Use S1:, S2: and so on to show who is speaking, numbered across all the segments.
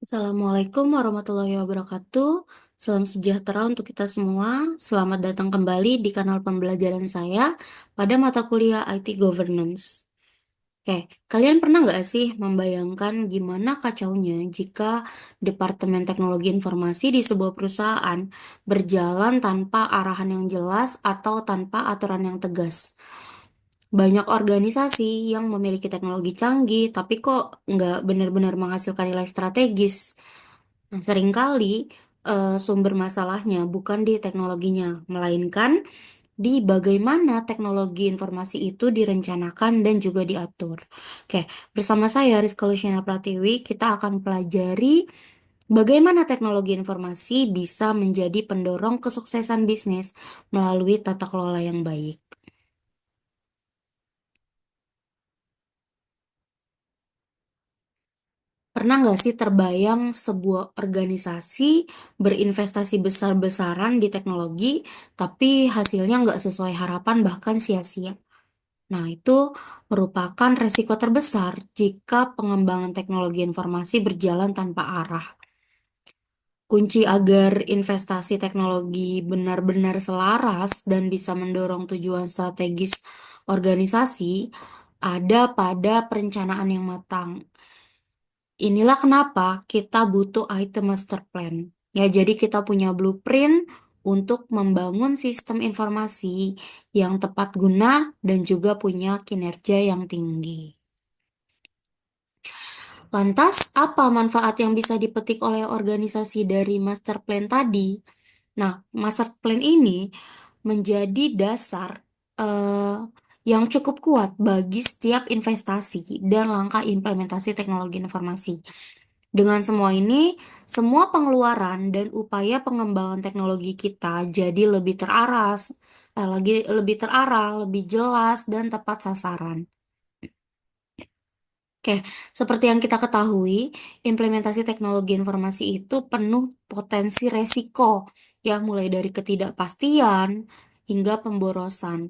S1: Assalamualaikum warahmatullahi wabarakatuh. Salam sejahtera untuk kita semua. Selamat datang kembali di kanal pembelajaran saya pada mata kuliah IT Governance. Oke, kalian pernah nggak sih membayangkan gimana kacaunya jika Departemen Teknologi Informasi di sebuah perusahaan berjalan tanpa arahan yang jelas atau tanpa aturan yang tegas? Banyak organisasi yang memiliki teknologi canggih, tapi kok nggak benar-benar menghasilkan nilai strategis. Nah, seringkali sumber masalahnya bukan di teknologinya, melainkan di bagaimana teknologi informasi itu direncanakan dan juga diatur. Oke, bersama saya Rizka Luciana Pratiwi, kita akan pelajari bagaimana teknologi informasi bisa menjadi pendorong kesuksesan bisnis melalui tata kelola yang baik. Pernah nggak sih terbayang sebuah organisasi berinvestasi besar-besaran di teknologi, tapi hasilnya nggak sesuai harapan bahkan sia-sia? Nah, itu merupakan resiko terbesar jika pengembangan teknologi informasi berjalan tanpa arah. Kunci agar investasi teknologi benar-benar selaras dan bisa mendorong tujuan strategis organisasi ada pada perencanaan yang matang. Inilah kenapa kita butuh item master plan. Ya, jadi kita punya blueprint untuk membangun sistem informasi yang tepat guna dan juga punya kinerja yang tinggi. Lantas, apa manfaat yang bisa dipetik oleh organisasi dari master plan tadi? Nah, master plan ini menjadi dasar eh, yang cukup kuat bagi setiap investasi dan langkah implementasi teknologi informasi. Dengan semua ini, semua pengeluaran dan upaya pengembangan teknologi kita jadi lebih lebih terarah, lebih jelas dan tepat sasaran. Oke, seperti yang kita ketahui, implementasi teknologi informasi itu penuh potensi resiko, ya mulai dari ketidakpastian hingga pemborosan.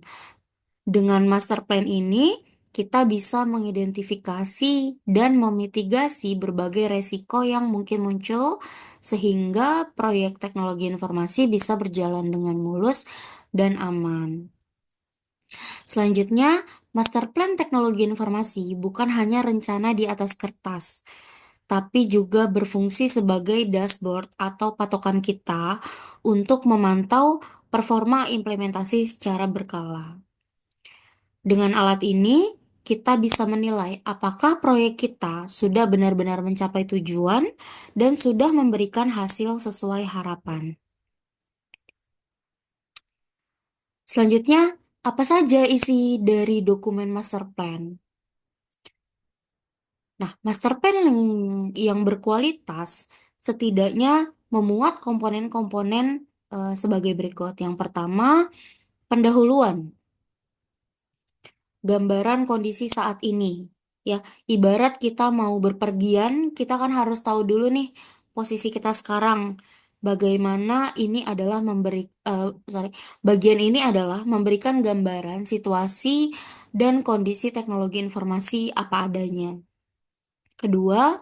S1: Dengan master plan ini, kita bisa mengidentifikasi dan memitigasi berbagai resiko yang mungkin muncul, sehingga proyek teknologi informasi bisa berjalan dengan mulus dan aman. Selanjutnya, master plan teknologi informasi bukan hanya rencana di atas kertas, tapi juga berfungsi sebagai dashboard atau patokan kita untuk memantau performa implementasi secara berkala. Dengan alat ini, kita bisa menilai apakah proyek kita sudah benar-benar mencapai tujuan dan sudah memberikan hasil sesuai harapan. Selanjutnya, apa saja isi dari dokumen master plan? Nah, master plan yang berkualitas setidaknya memuat komponen-komponen sebagai berikut. Yang pertama, pendahuluan. Gambaran kondisi saat ini. Ya, ibarat kita mau berpergian, kita kan harus tahu dulu nih posisi kita sekarang. Bagaimana ini adalah bagian ini adalah memberikan gambaran situasi dan kondisi teknologi informasi apa adanya. Kedua,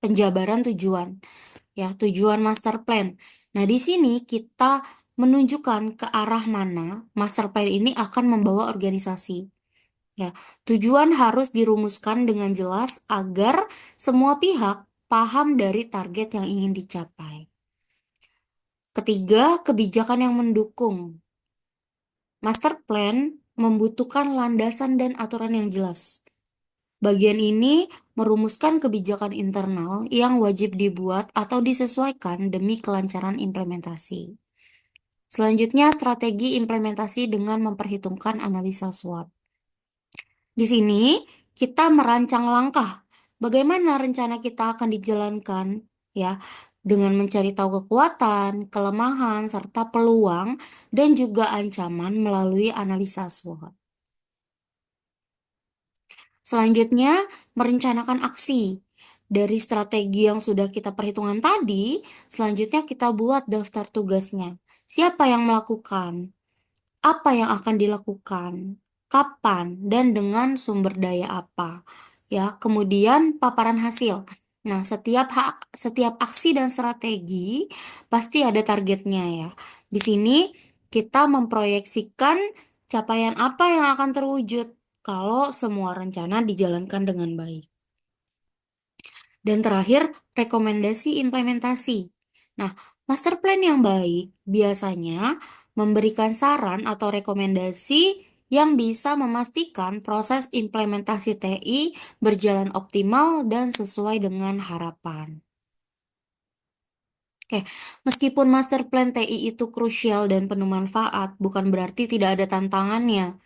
S1: penjabaran tujuan. Ya, tujuan master plan. Nah, di sini kita menunjukkan ke arah mana master plan ini akan membawa organisasi. Ya, tujuan harus dirumuskan dengan jelas agar semua pihak paham dari target yang ingin dicapai. Ketiga, kebijakan yang mendukung. Master plan membutuhkan landasan dan aturan yang jelas. Bagian ini merumuskan kebijakan internal yang wajib dibuat atau disesuaikan demi kelancaran implementasi. Selanjutnya, strategi implementasi dengan memperhitungkan analisa SWOT. Di sini kita merancang langkah bagaimana rencana kita akan dijalankan ya dengan mencari tahu kekuatan, kelemahan serta peluang dan juga ancaman melalui analisa SWOT. Selanjutnya, merencanakan aksi. Dari strategi yang sudah kita perhitungkan tadi, selanjutnya kita buat daftar tugasnya. Siapa yang melakukan? Apa yang akan dilakukan, kapan, dan dengan sumber daya apa. Ya, kemudian paparan hasil. Nah, setiap aksi dan strategi pasti ada targetnya ya. Di sini kita memproyeksikan capaian apa yang akan terwujud kalau semua rencana dijalankan dengan baik. Dan terakhir, rekomendasi implementasi. Nah, master plan yang baik biasanya memberikan saran atau rekomendasi yang bisa memastikan proses implementasi TI berjalan optimal dan sesuai dengan harapan. Oke, meskipun master plan TI itu krusial dan penuh manfaat, bukan berarti tidak ada tantangannya.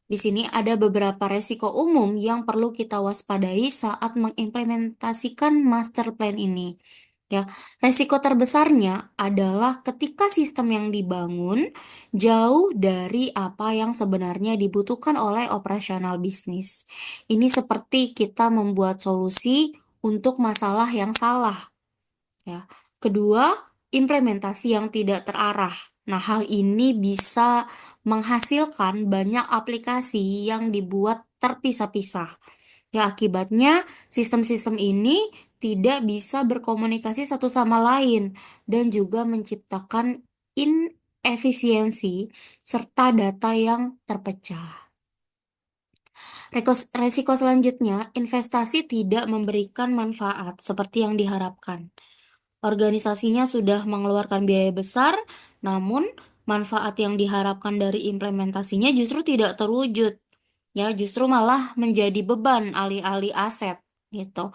S1: Di sini ada beberapa resiko umum yang perlu kita waspadai saat mengimplementasikan master plan ini. Ya, resiko terbesarnya adalah ketika sistem yang dibangun jauh dari apa yang sebenarnya dibutuhkan oleh operasional bisnis. Ini seperti kita membuat solusi untuk masalah yang salah. Ya. Kedua, implementasi yang tidak terarah. Nah, hal ini bisa menghasilkan banyak aplikasi yang dibuat terpisah-pisah. Ya, akibatnya sistem-sistem ini tidak bisa berkomunikasi satu sama lain dan juga menciptakan inefisiensi serta data yang terpecah. Resiko selanjutnya, investasi tidak memberikan manfaat seperti yang diharapkan. Organisasinya sudah mengeluarkan biaya besar, namun manfaat yang diharapkan dari implementasinya justru tidak terwujud. Ya, justru malah menjadi beban alih-alih aset gitu.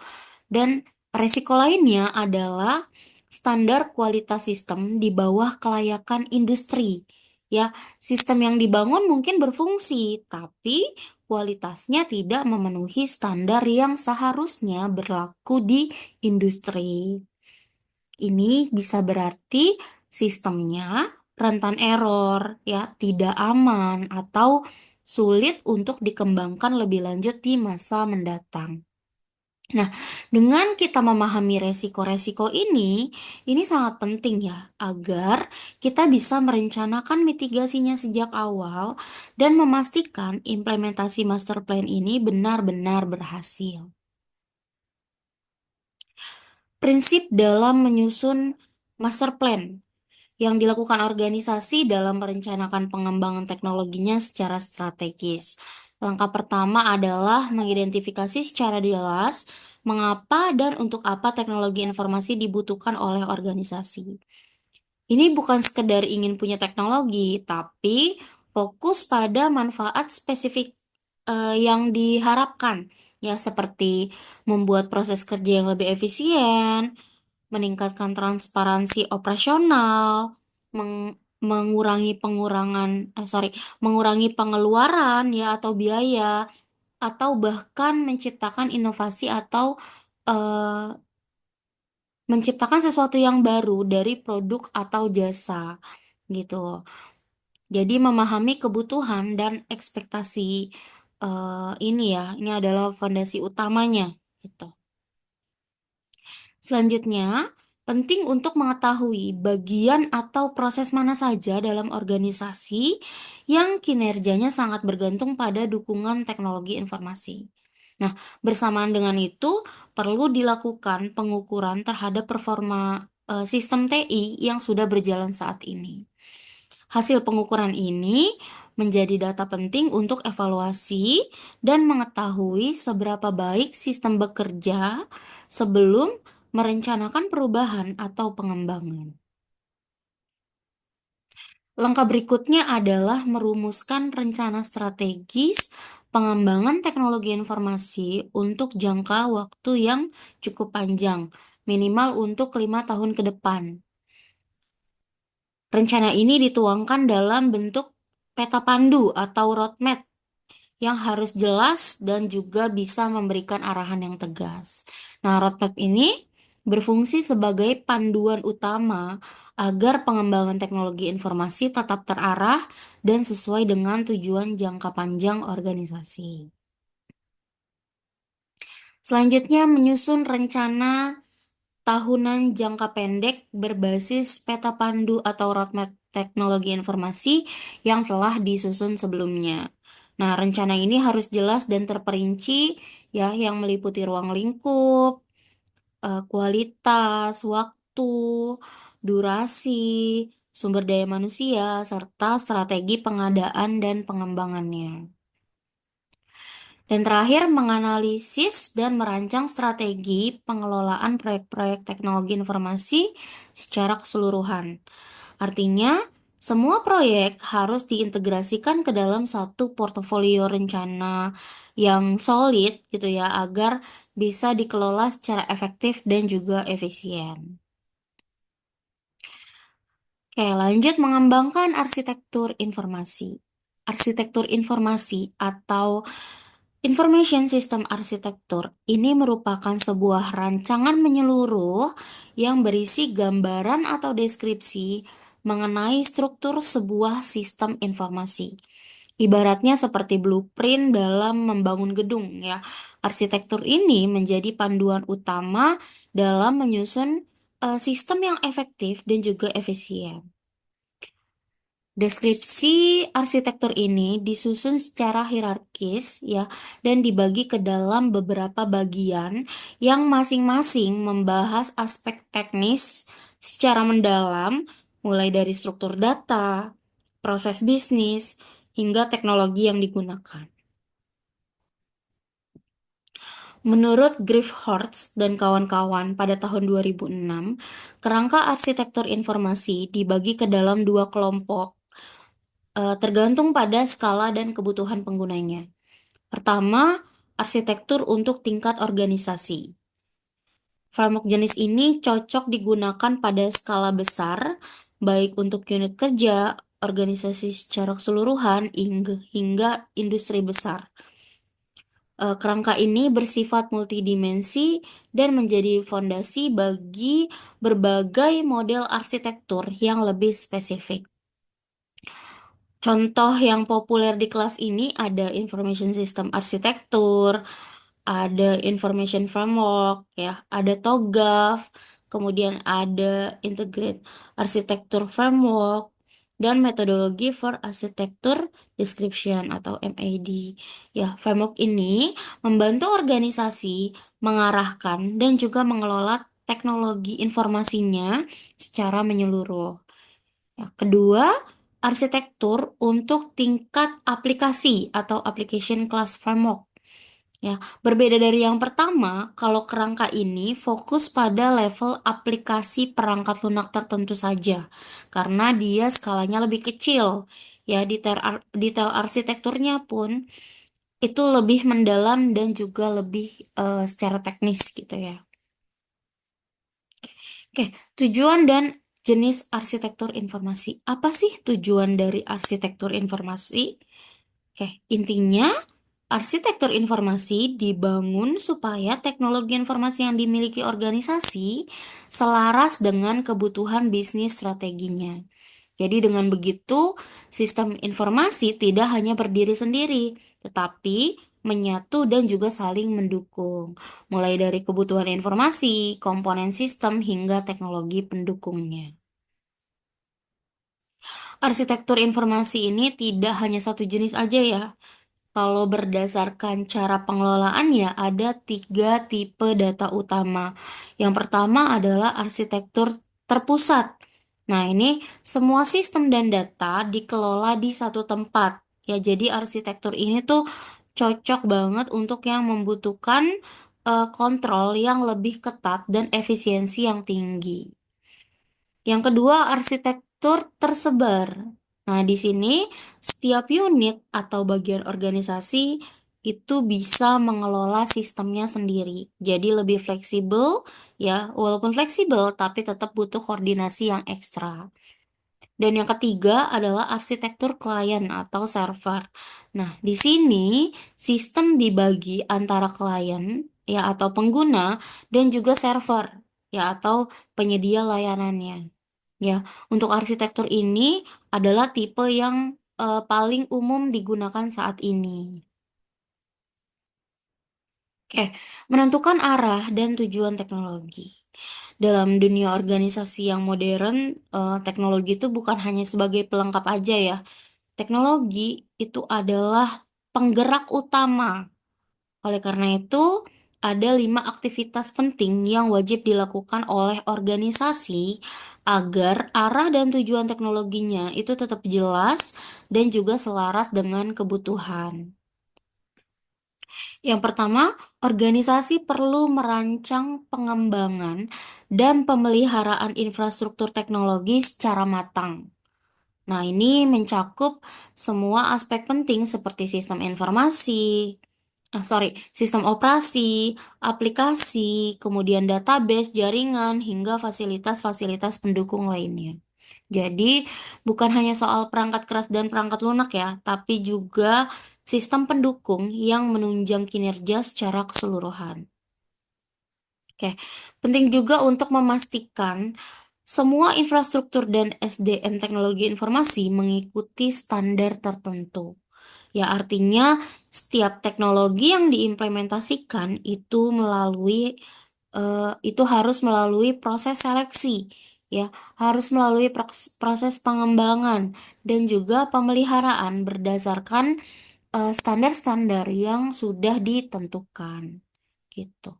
S1: Dan resiko lainnya adalah standar kualitas sistem di bawah kelayakan industri. Ya, sistem yang dibangun mungkin berfungsi, tapi kualitasnya tidak memenuhi standar yang seharusnya berlaku di industri. Ini bisa berarti sistemnya rentan error, ya, tidak aman, atau sulit untuk dikembangkan lebih lanjut di masa mendatang. Nah, dengan kita memahami resiko-resiko ini sangat penting ya, agar kita bisa merencanakan mitigasinya sejak awal dan memastikan implementasi master plan ini benar-benar berhasil. Prinsip dalam menyusun master plan yang dilakukan organisasi dalam merencanakan pengembangan teknologinya secara strategis. Langkah pertama adalah mengidentifikasi secara jelas mengapa dan untuk apa teknologi informasi dibutuhkan oleh organisasi. Ini bukan sekedar ingin punya teknologi, tapi fokus pada manfaat spesifik yang diharapkan, ya seperti membuat proses kerja yang lebih efisien, meningkatkan transparansi operasional, mengurangi pengeluaran ya atau biaya, atau bahkan menciptakan inovasi atau eh, menciptakan sesuatu yang baru dari produk atau jasa gitu. Jadi memahami kebutuhan dan ekspektasi ini ya, ini adalah fondasi utamanya gitu. Selanjutnya, penting untuk mengetahui bagian atau proses mana saja dalam organisasi yang kinerjanya sangat bergantung pada dukungan teknologi informasi. Nah, bersamaan dengan itu, perlu dilakukan pengukuran terhadap performa sistem TI yang sudah berjalan saat ini. Hasil pengukuran ini menjadi data penting untuk evaluasi dan mengetahui seberapa baik sistem bekerja sebelum merencanakan perubahan atau pengembangan. Langkah berikutnya adalah merumuskan rencana strategis pengembangan teknologi informasi untuk jangka waktu yang cukup panjang, minimal untuk 5 tahun ke depan. Rencana ini dituangkan dalam bentuk peta pandu atau roadmap yang harus jelas dan juga bisa memberikan arahan yang tegas. Nah, roadmap ini berfungsi sebagai panduan utama agar pengembangan teknologi informasi tetap terarah dan sesuai dengan tujuan jangka panjang organisasi. Selanjutnya, menyusun rencana tahunan jangka pendek berbasis peta pandu atau roadmap teknologi informasi yang telah disusun sebelumnya. Nah, rencana ini harus jelas dan terperinci ya, yang meliputi ruang lingkup, kualitas, waktu, durasi, sumber daya manusia, serta strategi pengadaan dan pengembangannya. Dan terakhir, menganalisis dan merancang strategi pengelolaan proyek-proyek teknologi informasi secara keseluruhan. Artinya, semua proyek harus diintegrasikan ke dalam satu portofolio rencana yang solid gitu ya, agar bisa dikelola secara efektif dan juga efisien. Oke, lanjut mengembangkan arsitektur informasi. Arsitektur informasi atau Information System Architecture ini merupakan sebuah rancangan menyeluruh yang berisi gambaran atau deskripsi mengenai struktur sebuah sistem informasi. Ibaratnya seperti blueprint dalam membangun gedung ya. Arsitektur ini menjadi panduan utama dalam menyusun sistem yang efektif dan juga efisien. Deskripsi arsitektur ini disusun secara hierarkis ya dan dibagi ke dalam beberapa bagian yang masing-masing membahas aspek teknis secara mendalam mulai dari struktur data, proses bisnis, hingga teknologi yang digunakan. Menurut Griffiths dan kawan-kawan pada tahun 2006, kerangka arsitektur informasi dibagi ke dalam dua kelompok tergantung pada skala dan kebutuhan penggunanya. Pertama, arsitektur untuk tingkat organisasi. Framework jenis ini cocok digunakan pada skala besar, baik untuk unit kerja, organisasi secara keseluruhan, hingga industri besar. Kerangka ini bersifat multidimensi dan menjadi fondasi bagi berbagai model arsitektur yang lebih spesifik. Contoh yang populer di kelas ini ada Information System Architecture, ada Information Framework, ya, ada TOGAF, kemudian ada Integrated Architecture Framework, dan metodologi for Architecture Description atau MAD. Ya, framework ini membantu organisasi mengarahkan dan juga mengelola teknologi informasinya secara menyeluruh. Ya, kedua, arsitektur untuk tingkat aplikasi atau application class framework. Ya, berbeda dari yang pertama, kalau kerangka ini fokus pada level aplikasi perangkat lunak tertentu saja, karena dia skalanya lebih kecil. Ya, detail arsitekturnya pun itu lebih mendalam dan juga lebih secara teknis gitu ya. Oke, tujuan dan jenis arsitektur informasi. Apa sih tujuan dari arsitektur informasi? Oke, intinya arsitektur informasi dibangun supaya teknologi informasi yang dimiliki organisasi selaras dengan kebutuhan bisnis strateginya. Jadi dengan begitu, sistem informasi tidak hanya berdiri sendiri, tetapi menyatu dan juga saling mendukung, mulai dari kebutuhan informasi, komponen sistem, hingga teknologi pendukungnya. Arsitektur informasi ini tidak hanya satu jenis aja ya. Kalau berdasarkan cara pengelolaannya, ada tiga tipe data utama. Yang pertama adalah arsitektur terpusat. Nah, ini semua sistem dan data dikelola di satu tempat. Ya, jadi arsitektur ini tuh cocok banget untuk yang membutuhkan kontrol yang lebih ketat dan efisiensi yang tinggi. Yang kedua, arsitektur tersebar. Nah, di sini setiap unit atau bagian organisasi itu bisa mengelola sistemnya sendiri. Jadi lebih fleksibel, ya, walaupun fleksibel tapi tetap butuh koordinasi yang ekstra. Dan yang ketiga adalah arsitektur klien atau server. Nah, di sini sistem dibagi antara klien ya atau pengguna dan juga server ya atau penyedia layanannya. Ya, untuk arsitektur ini adalah tipe yang paling umum digunakan saat ini. Oke, menentukan arah dan tujuan teknologi. Dalam dunia organisasi yang modern, teknologi itu bukan hanya sebagai pelengkap aja ya. Teknologi itu adalah penggerak utama. Oleh karena itu, ada 5 aktivitas penting yang wajib dilakukan oleh organisasi agar arah dan tujuan teknologinya itu tetap jelas dan juga selaras dengan kebutuhan. Yang pertama, organisasi perlu merancang pengembangan dan pemeliharaan infrastruktur teknologi secara matang. Nah, ini mencakup semua aspek penting seperti sistem informasi, sistem operasi, aplikasi, kemudian database, jaringan, hingga fasilitas-fasilitas pendukung lainnya. Jadi, bukan hanya soal perangkat keras dan perangkat lunak ya, tapi juga sistem pendukung yang menunjang kinerja secara keseluruhan. Oke, penting juga untuk memastikan semua infrastruktur dan SDM teknologi informasi mengikuti standar tertentu. Ya, artinya setiap teknologi yang diimplementasikan itu harus melalui proses seleksi, ya, harus melalui proses pengembangan dan juga pemeliharaan berdasarkan standar-standar yang sudah ditentukan, gitu.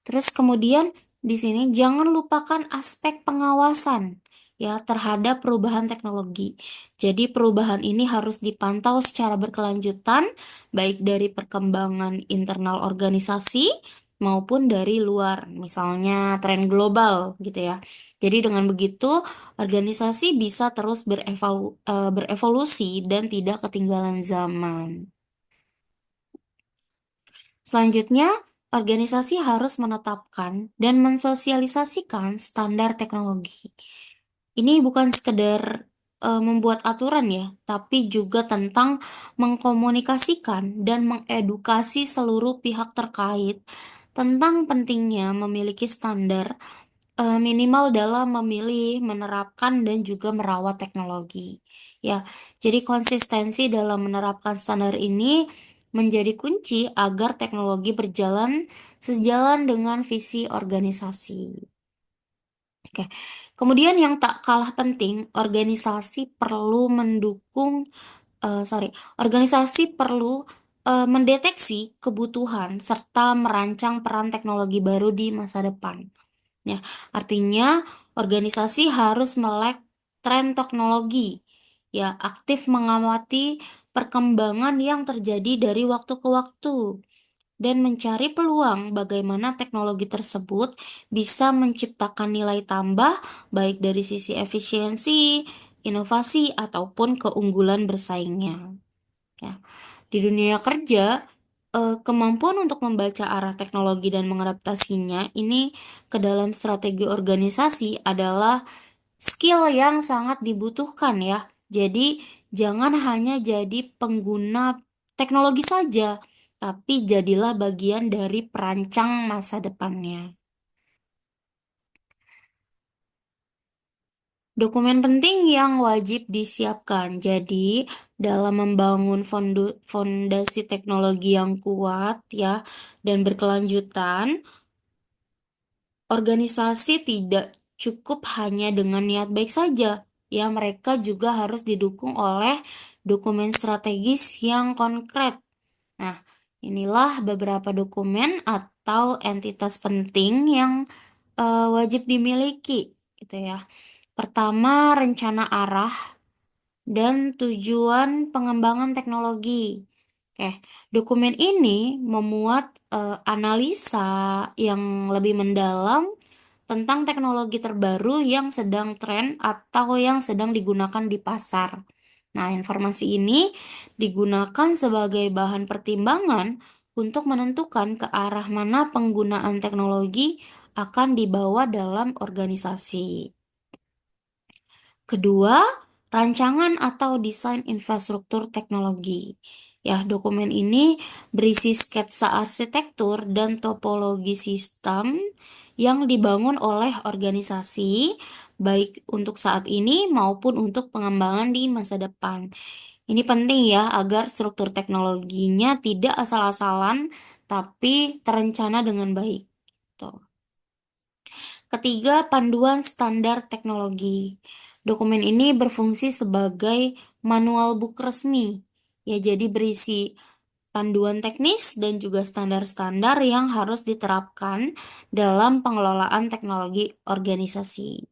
S1: Terus kemudian di sini jangan lupakan aspek pengawasan ya terhadap perubahan teknologi. Jadi perubahan ini harus dipantau secara berkelanjutan baik dari perkembangan internal organisasi maupun dari luar, misalnya tren global gitu ya. Jadi dengan begitu organisasi bisa terus berevolusi dan tidak ketinggalan zaman. Selanjutnya, organisasi harus menetapkan dan mensosialisasikan standar teknologi. Ini bukan sekedar membuat aturan ya, tapi juga tentang mengkomunikasikan dan mengedukasi seluruh pihak terkait tentang pentingnya memiliki standar minimal dalam memilih, menerapkan, dan juga merawat teknologi. Ya, jadi konsistensi dalam menerapkan standar ini menjadi kunci agar teknologi berjalan sejalan dengan visi organisasi. Oke, kemudian yang tak kalah penting, organisasi perlu mendeteksi kebutuhan serta merancang peran teknologi baru di masa depan. Ya, artinya organisasi harus melek tren teknologi, ya, aktif mengamati perkembangan yang terjadi dari waktu ke waktu, dan mencari peluang bagaimana teknologi tersebut bisa menciptakan nilai tambah baik dari sisi efisiensi, inovasi, ataupun keunggulan bersaingnya. Ya. Di dunia kerja, kemampuan untuk membaca arah teknologi dan mengadaptasinya ini ke dalam strategi organisasi adalah skill yang sangat dibutuhkan ya. Jadi jangan hanya jadi pengguna teknologi saja, tapi jadilah bagian dari perancang masa depannya. Dokumen penting yang wajib disiapkan. Jadi, dalam membangun fondasi teknologi yang kuat ya dan berkelanjutan, organisasi tidak cukup hanya dengan niat baik saja. Ya, mereka juga harus didukung oleh dokumen strategis yang konkret. Nah, inilah beberapa dokumen atau entitas penting yang wajib dimiliki, gitu ya. Pertama, rencana arah dan tujuan pengembangan teknologi. Oke, dokumen ini memuat analisa yang lebih mendalam tentang teknologi terbaru yang sedang tren atau yang sedang digunakan di pasar. Nah, informasi ini digunakan sebagai bahan pertimbangan untuk menentukan ke arah mana penggunaan teknologi akan dibawa dalam organisasi. Kedua, rancangan atau desain infrastruktur teknologi. Ya, dokumen ini berisi sketsa arsitektur dan topologi sistem yang dibangun oleh organisasi, baik untuk saat ini maupun untuk pengembangan di masa depan. Ini penting ya, agar struktur teknologinya tidak asal-asalan, tapi terencana dengan baik. Tuh. Ketiga, panduan standar teknologi. Dokumen ini berfungsi sebagai manual book resmi. Ya, jadi berisi panduan teknis, dan juga standar-standar yang harus diterapkan dalam pengelolaan teknologi organisasi.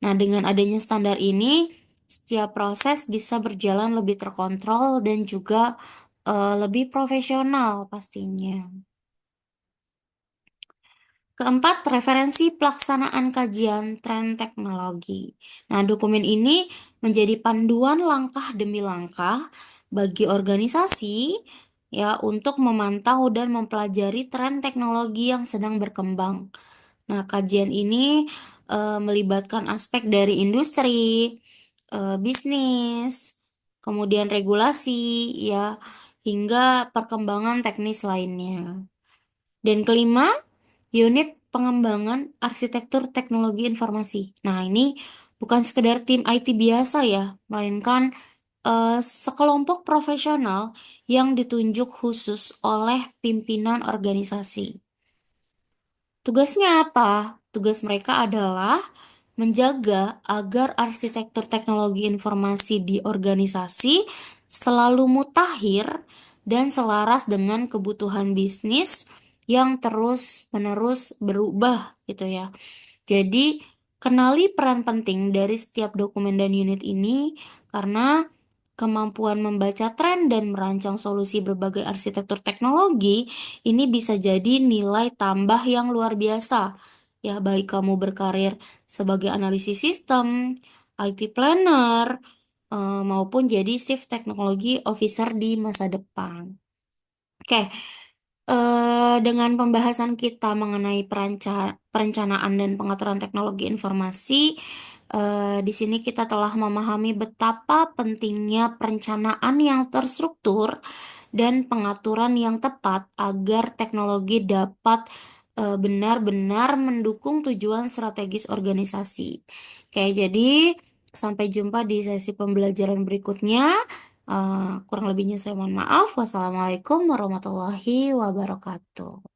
S1: Nah, dengan adanya standar ini, setiap proses bisa berjalan lebih terkontrol dan juga lebih profesional pastinya. Keempat, referensi pelaksanaan kajian tren teknologi. Nah, dokumen ini menjadi panduan langkah demi langkah bagi organisasi ya untuk memantau dan mempelajari tren teknologi yang sedang berkembang. Nah, kajian ini melibatkan aspek dari industri, bisnis, kemudian regulasi ya, hingga perkembangan teknis lainnya. Dan kelima, unit pengembangan arsitektur teknologi informasi. Nah, ini bukan sekedar tim IT biasa ya, melainkan sekelompok profesional yang ditunjuk khusus oleh pimpinan organisasi. Tugasnya apa? Tugas mereka adalah menjaga agar arsitektur teknologi informasi di organisasi selalu mutakhir dan selaras dengan kebutuhan bisnis yang terus-menerus berubah gitu ya. Jadi, kenali peran penting dari setiap dokumen dan unit ini karena kemampuan membaca tren dan merancang solusi berbagai arsitektur teknologi ini bisa jadi nilai tambah yang luar biasa. Ya, baik kamu berkarir sebagai analisis sistem, IT planner, maupun jadi Chief Technology Officer di masa depan. Oke, dengan pembahasan kita mengenai perencanaan dan pengaturan teknologi informasi, di sini kita telah memahami betapa pentingnya perencanaan yang terstruktur dan pengaturan yang tepat agar teknologi dapat benar-benar mendukung tujuan strategis organisasi. Oke, jadi sampai jumpa di sesi pembelajaran berikutnya. Kurang lebihnya saya mohon maaf. Wassalamualaikum warahmatullahi wabarakatuh.